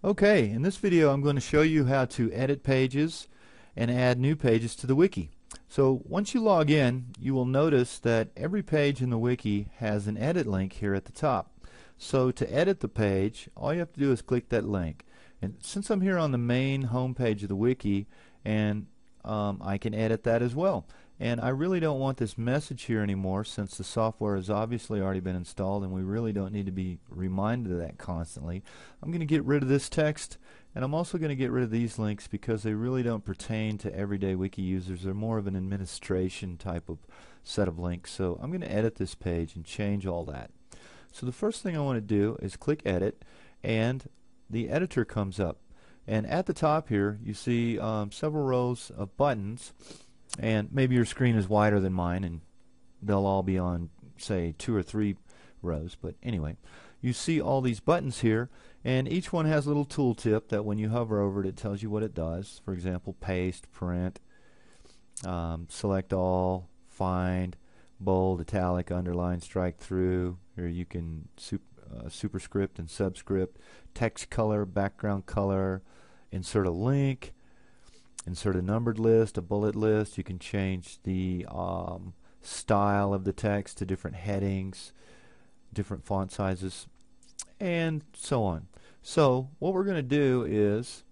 Okay, in this video I'm going to show you how to edit pages and add new pages to the wiki. So once you log in, you will notice that every page in the wiki has an edit link here at the top. So to edit the page, all you have to do is click that link. And since I'm here on the main home page of the wiki, and I can edit that as well. And I really don't want this message here anymore, since the software has obviously already been installed and we really don't need to be reminded of that constantly. I'm going to get rid of this text, and I'm also going to get rid of these links because they really don't pertain to everyday wiki users. They're more of an administration type of set of links. So I'm going to edit this page and change all that. So the first thing I want to do is click Edit, and the editor comes up. And at the top here you see several rows of buttons, and maybe your screen is wider than mine and they'll all be on, say, 2 or 3 rows, but anyway, you see all these buttons here, and each one has a little tooltip that when you hover over it, it tells you what it does. For example, paste, print, select all, find, bold, italic, underline, strike through. Here you can superscript and subscript, text color, background color, insert a link, insert a numbered list, a bullet list. You can change the style of the text to different headings, different font sizes, and so on. So what we're going to do is,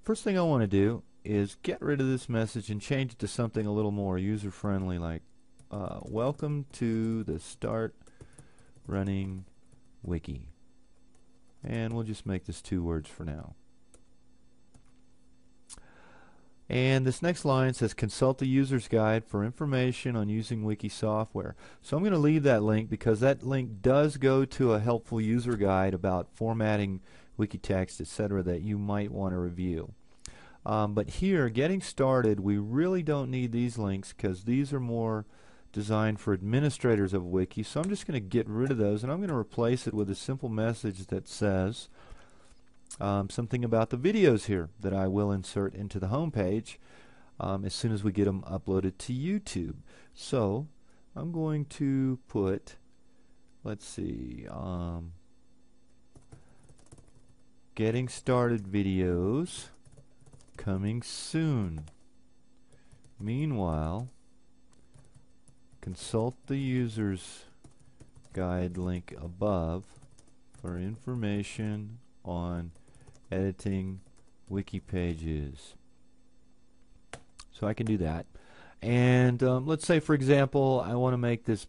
first thing I want to do is get rid of this message and change it to something a little more user-friendly, like welcome to the Start Running Wiki. And we'll just make this 2 words for now. And this next line says consult the user's guide for information on using wiki software. So I'm going to leave that link because that link does go to a helpful user guide about formatting wiki text, etc., that you might want to review. But here, getting started, we really don't need these links because these are more designed for administrators of wiki. So I'm just going to get rid of those, and I'm going to replace it with a simple message that says something about the videos here that I will insert into the home page as soon as we get them uploaded to YouTube. So I'm going to put, let's see, getting started videos coming soon. Meanwhile, consult the user's guide link above for information on editing wiki pages. So I can do that. And let's say, for example, I want to make this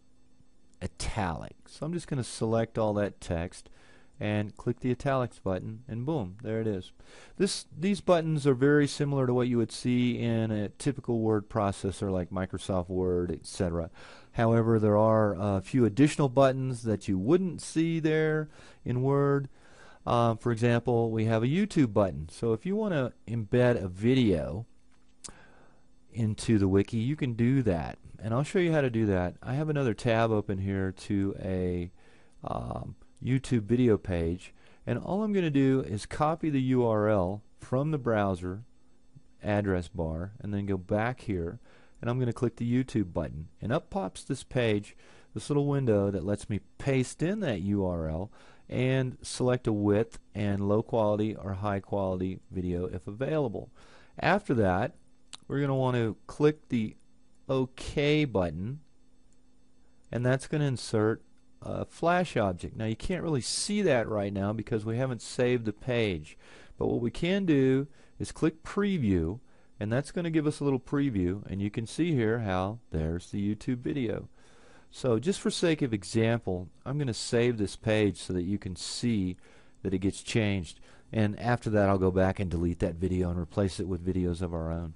italic. So I'm just going to select all that text and click the italics button, and boom, there it is. These buttons are very similar to what you would see in a typical word processor like Microsoft Word, etc. However, there are a few additional buttons that you wouldn't see there in Word. For example, we have a YouTube button. So if you want to embed a video into the wiki, you can do that. And I'll show you how to do that. I have another tab open here to a YouTube video page, and all I'm going to do is copy the URL from the browser address bar and then go back here, and I'm going to click the YouTube button, and up pops this page, this little window that lets me paste in that URL and select a width and low quality or high quality video if available. After that, we're going to want to click the OK button, and that's going to insert a flash object. Now you can't really see that right now because we haven't saved the page, but what we can do is click preview, and that's going to give us a little preview, and you can see here how there's the YouTube video. So just for sake of example, I'm going to save this page so that you can see that it gets changed, and after that I'll go back and delete that video and replace it with videos of our own.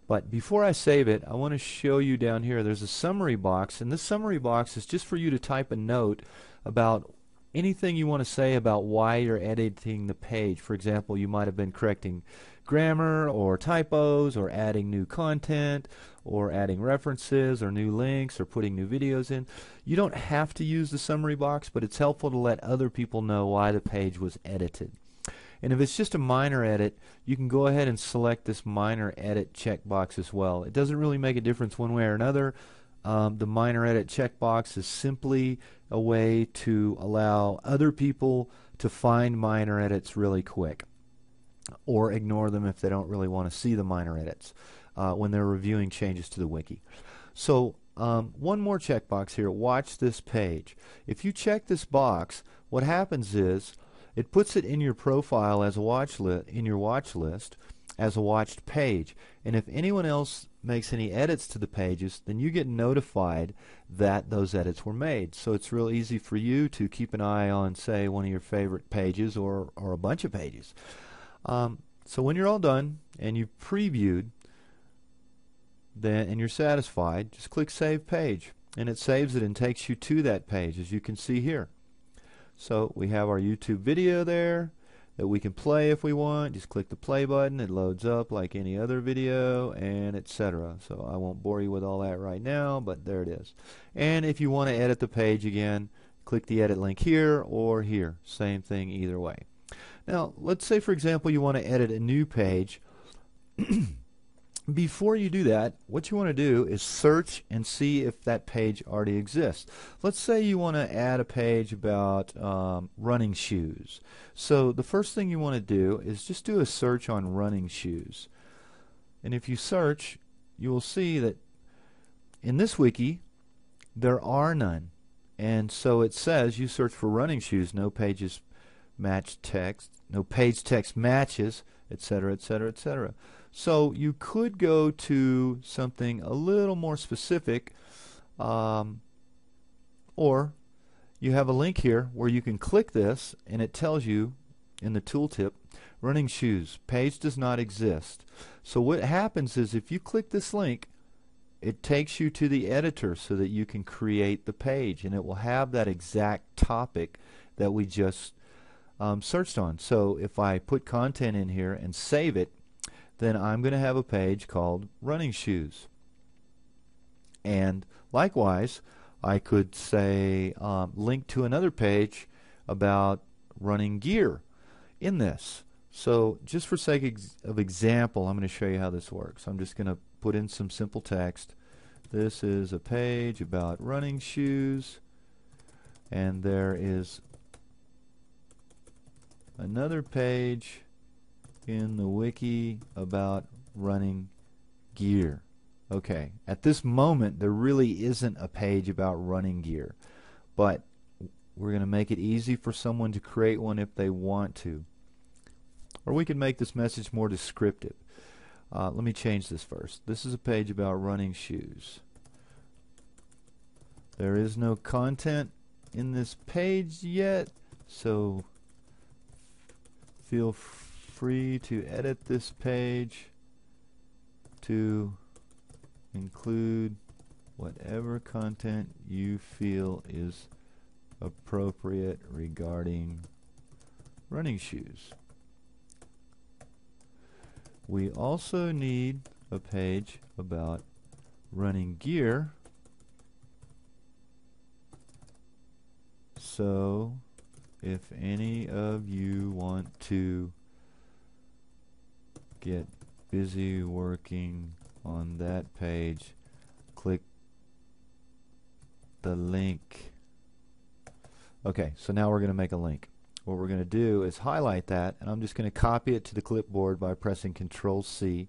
But before I save it, I want to show you down here there's a summary box, and this summary box is just for you to type a note about anything you want to say about why you're editing the page. For example, you might have been correcting grammar or typos, or adding new content, or adding references or new links, or putting new videos in. You don't have to use the summary box, but it's helpful to let other people know why the page was edited. And if it's just a minor edit, you can go ahead and select this minor edit checkbox as well. It doesn't really make a difference one way or another. The minor edit checkbox is simply a way to allow other people to find minor edits really quick, or ignore them if they don't really want to see the minor edits when they're reviewing changes to the wiki. So one more checkbox here, watch this page. If you check this box, what happens is it puts it in your profile as a watch list, in your watch list as a watched page. And if anyone else makes any edits to the pages, then you get notified that those edits were made. So it's real easy for you to keep an eye on, say, one of your favorite pages or a bunch of pages. So when you're all done and you've previewed then and you're satisfied, just click Save Page, and it saves it and takes you to that page, as you can see here. So we have our YouTube video there that we can play if we want. Just click the play button, it loads up like any other video, and etc. So I won't bore you with all that right now, but there it is. And if you want to edit the page again, click the edit link here or here. Same thing either way. Now let's say, for example, you want to edit a new page. Before you do that, what you want to do is search and see if that page already exists. Let's say you want to add a page about running shoes. So the first thing you want to do is just do a search on running shoes. And if you search, you will see that in this wiki there are none. And so it says you search for running shoes, no pages match text, no page text matches, etc., etc., etc. So you could go to something a little more specific, or you have a link here where you can click this and it tells you in the tooltip, running shoes, page does not exist. So what happens is if you click this link, it takes you to the editor so that you can create the page, and it will have that exact topic that we just searched on. So if I put content in here and save it, then I'm going to have a page called running shoes. And likewise, I could say link to another page about running gear in this. So just for sake of example, I'm going to show you how this works. I'm just going to put in some simple text. This is a page about running shoes, and there is another page in the wiki about running gear. Okay, at this moment there really isn't a page about running gear, but we're going to make it easy for someone to create one if they want to. Or we can make this message more descriptive. Let me change this first. This is a page about running shoes. There is no content in this page yet, so feel free to edit this page to include whatever content you feel is appropriate regarding running shoes. We also need a page about running gear, so if any of you want to get busy working on that page, click the link. Okay, so now we're going to make a link. What we're going to do is highlight that, and I'm just going to copy it to the clipboard by pressing Control-C,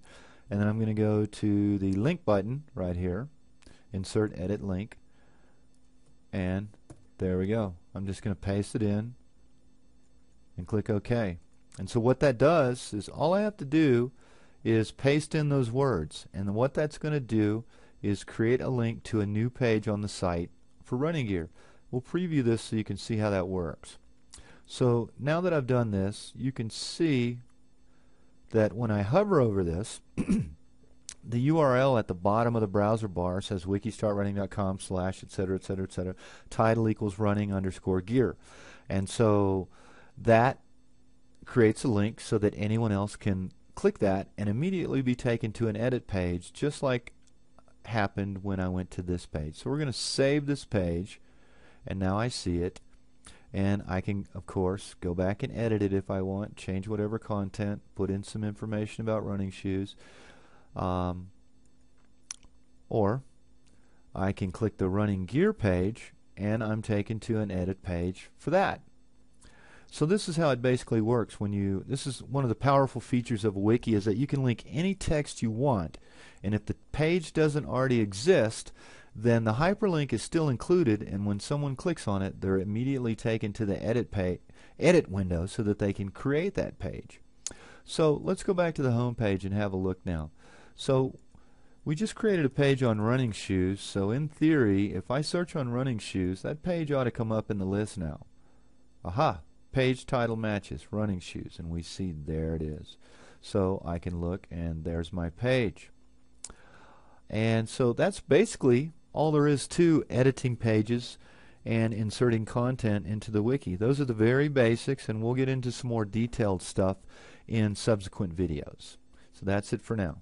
and then I'm going to go to the link button right here, insert edit link, and there we go. I'm just going to paste it in and click OK. And so what that does is all I have to do is paste in those words, and what that's going to do is create a link to a new page on the site for running gear. We'll preview this so you can see how that works. So now that I've done this, you can see that when I hover over this, the URL at the bottom of the browser bar says wikistartrunning.com/ etc., etc., etc. title equals running _ gear. And so that creates a link so that anyone else can click that and immediately be taken to an edit page, just like happened when I went to this page. So we're going to save this page, and now I see it, and I can of course go back and edit it if I want, change whatever content, put in some information about running shoes, or I can click the running gear page and I'm taken to an edit page for that. So this is how it basically works when you, this is one of the powerful features of a wiki, is that you can link any text you want, and if the page doesn't already exist, then the hyperlink is still included, and when someone clicks on it, they're immediately taken to the edit window so that they can create that page. So let's go back to the home page and have a look now. So we just created a page on running shoes, so in theory, if I search on running shoes, that page ought to come up in the list now. Aha! Page title matches, running shoes, and we see there it is. So I can look, and there's my page. And so that's basically all there is to editing pages and inserting content into the wiki. Those are the very basics, and we'll get into some more detailed stuff in subsequent videos. So that's it for now.